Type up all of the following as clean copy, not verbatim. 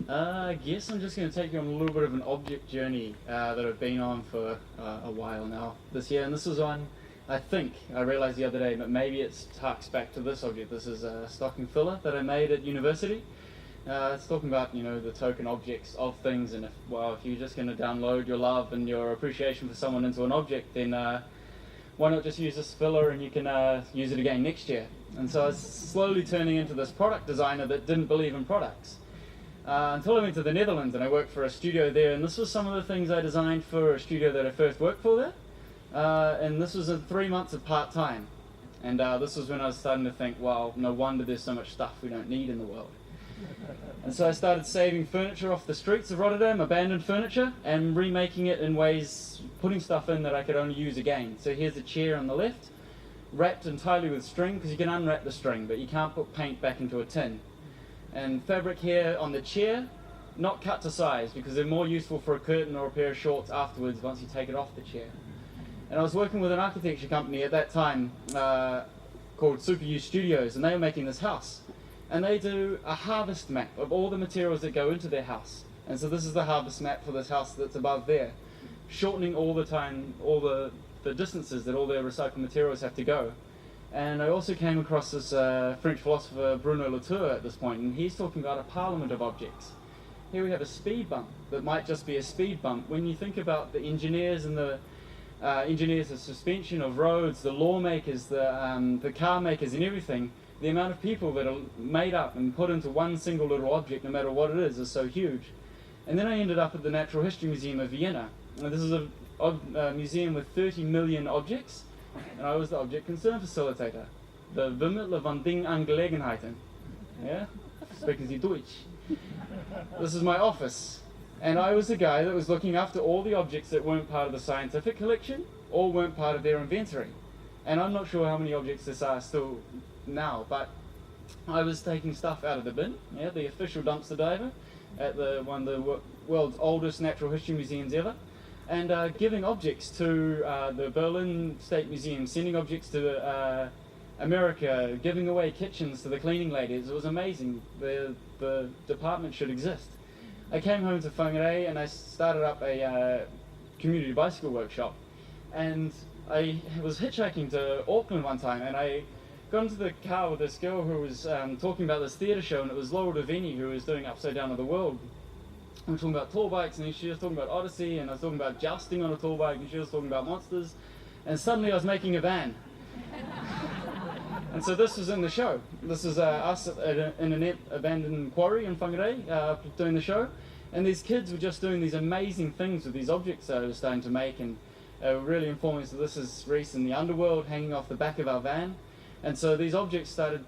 I guess I'm just going to take you on a little bit of an object journey that I've been on for a while now this year. And this is on, I think, I realized the other day, but maybe it harks back to this object. This is a stocking filler that I made at university. It's talking about, the token objects of things. And if you're just going to download your love and your appreciation for someone into an object, then why not just use this filler and you can use it again next year? And so I was slowly turning into this product designer that didn't believe in products. Until I went to the Netherlands and I worked for a studio there, and this was some of the things I designed for a studio that I first worked for there. And this was in 3 months of part-time. And this was when I was starting to think, wow, no wonder there's so much stuff we don't need in the world. And so I started saving furniture off the streets of Rotterdam, abandoned furniture, and remaking it in ways, putting stuff in that I could only use again. So here's a chair on the left, wrapped entirely with string, because you can unwrap the string, but you can't put paint back into a tin. And fabric here on the chair, not cut to size, because they're more useful for a curtain or a pair of shorts afterwards once you take it off the chair. And I was working with an architecture company at that time called Super U Studios, and they were making this house. And they do a harvest map of all the materials that go into their house. And so this is the harvest map for this house that's above there, shortening all the time, all the distances that all their recycled materials have to go. And I also came across this French philosopher Bruno Latour at this point, and he's talking about a parliament of objects. Here we have a speed bump that might just be a speed bump. When you think about the engineers and the engineers of suspension of roads, the lawmakers, the car makers and everything, the amount of people that are made up and put into one single little object, no matter what it is so huge. And then I ended up at the Natural History Museum of Vienna. And this is a museum with 30 million objects. And I was the object concern facilitator. The Vermittler van Dingangelegenheiten. Yeah? Speaking Sie Deutsch. This is my office. And I was the guy that was looking after all the objects that weren't part of the scientific collection or weren't part of their inventory. And I'm not sure how many objects this are still now, but I was taking stuff out of the bin, the official dumpster diver at one of the world's oldest natural history museums ever. And giving objects to the Berlin State Museum, sending objects to America, giving away kitchens to the cleaning ladies. It was amazing. The department should exist. I came home to Whangarei and I started up a community bicycle workshop. And I was hitchhiking to Auckland one time, and I got into the car with this girl who was talking about this theatre show, and it was Laura Devini who was doing Upside Down of the World. We were talking about tall bikes, and she was talking about Odyssey, and I was talking about jousting on a tall bike, and she was talking about monsters, and suddenly I was making a van. And so this was in the show. This is us in an abandoned quarry in Whangarei doing the show, and these kids were just doing these amazing things with these objects that I was starting to make, and really informing us that this is Reese in the underworld hanging off the back of our van. And so these objects started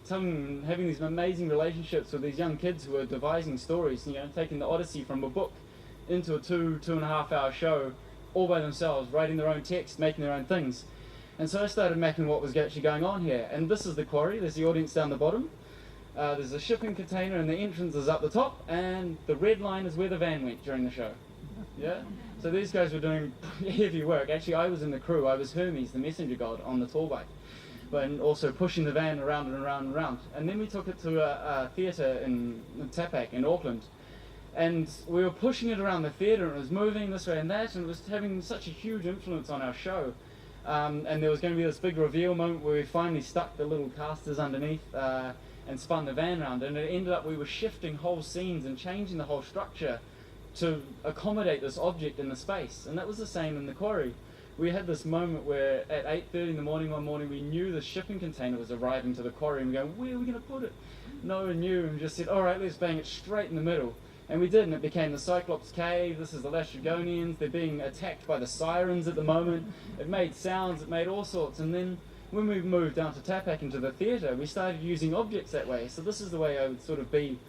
having these amazing relationships with these young kids who were devising stories, taking the Odyssey from a book into a 2.5 hour show all by themselves, writing their own text, making their own things. And so I started mapping what was actually going on here. And this is the quarry. There's the audience down the bottom. There's a shipping container and the entrance is up the top, and the red line is where the van went during the show. Yeah? So these guys were doing heavy work. Actually, I was in the crew. I was Hermes, the messenger god, on the tall bike, and also pushing the van around and around and around. And then we took it to a theatre in Tapak in Auckland, and we were pushing it around the theatre, and it was moving this way and that, and it was having such a huge influence on our show. And there was going to be this big reveal moment where we finally stuck the little casters underneath and spun the van around, and it ended up we were shifting whole scenes and changing the whole structure to accommodate this object in the space. And that was the same in the quarry. We had this moment where at 8:30 in the morning one morning we knew the shipping container was arriving to the quarry, and we go, where are we going to put it? No one knew, and we just said, alright, let's bang it straight in the middle. And we did, and it became the Cyclops Cave. This is the Lastrygonians. They're being attacked by the sirens at the moment. It made sounds, it made all sorts. And then when we moved down to Tapak into the theatre, we started using objects that way. So this is the way I would sort of be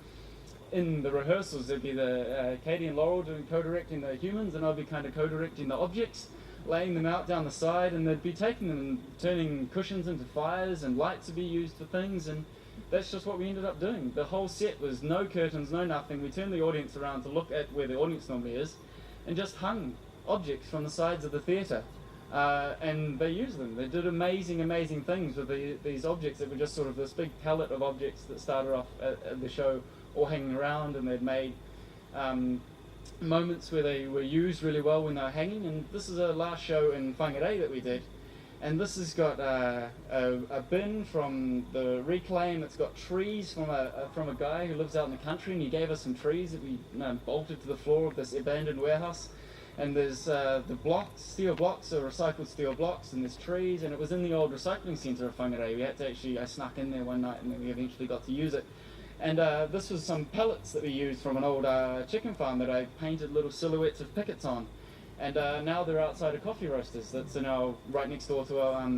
in the rehearsals. There'd be the Katie and Laurel doing co-directing the humans, and I'd be kind of co-directing the objects, laying them out down the side, and they'd be taking them and turning cushions into fires, and lights would be used for things, and that's just what we ended up doing. The whole set was no curtains, no nothing. We turned the audience around to look at where the audience normally is, and just hung objects from the sides of the theatre. And they used them. They did amazing, amazing things with these objects that were just sort of this big palette of objects that started off at the show all hanging around, and they'd made moments where they were used really well when they were hanging. And this is a last show in Whangarei that we did, and this has got a bin from the reclaim. It's got trees from a guy who lives out in the country, and he gave us some trees that we bolted to the floor of this abandoned warehouse. And there's the blocks, steel blocks, so recycled steel blocks, and there's trees, and it was in the old recycling centre of Whangarei. We had to I snuck in there one night, and then we eventually got to use it. And this was some pellets that we used from an old chicken farm that I painted little silhouettes of pickets on. And now they're outside of Coffee Roasters, that's now right next door to our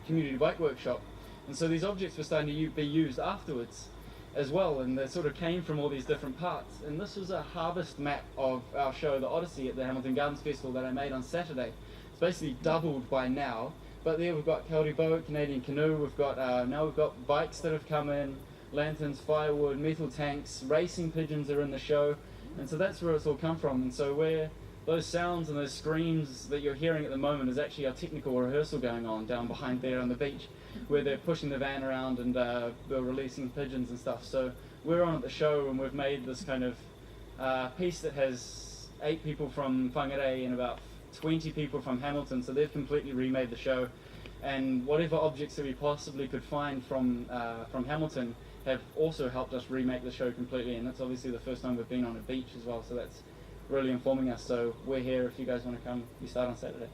community bike workshop. And so these objects were starting to be used afterwards as well, and they sort of came from all these different parts. And this was a harvest map of our show, The Odyssey, at the Hamilton Gardens Festival that I made on Saturday. It's basically doubled by now, but there we've got Kelly boat, Canadian canoe, we've got now we've got bikes that have come in, lanterns, firewood, metal tanks, racing pigeons are in the show, and so that's where it's all come from. And so where those sounds and those screams that you're hearing at the moment is actually our technical rehearsal going on down behind there on the beach, where they're pushing the van around and they're releasing pigeons and stuff. So we're on at the show, and we've made this kind of piece that has 8 people from Whangarei and about 20 people from Hamilton, so they've completely remade the show. And whatever objects that we possibly could find from Hamilton have also helped us remake the show completely, and that's obviously the first time we've been on a beach as well, so that's really informing us. So we're here if you guys want to come. We start on Saturday.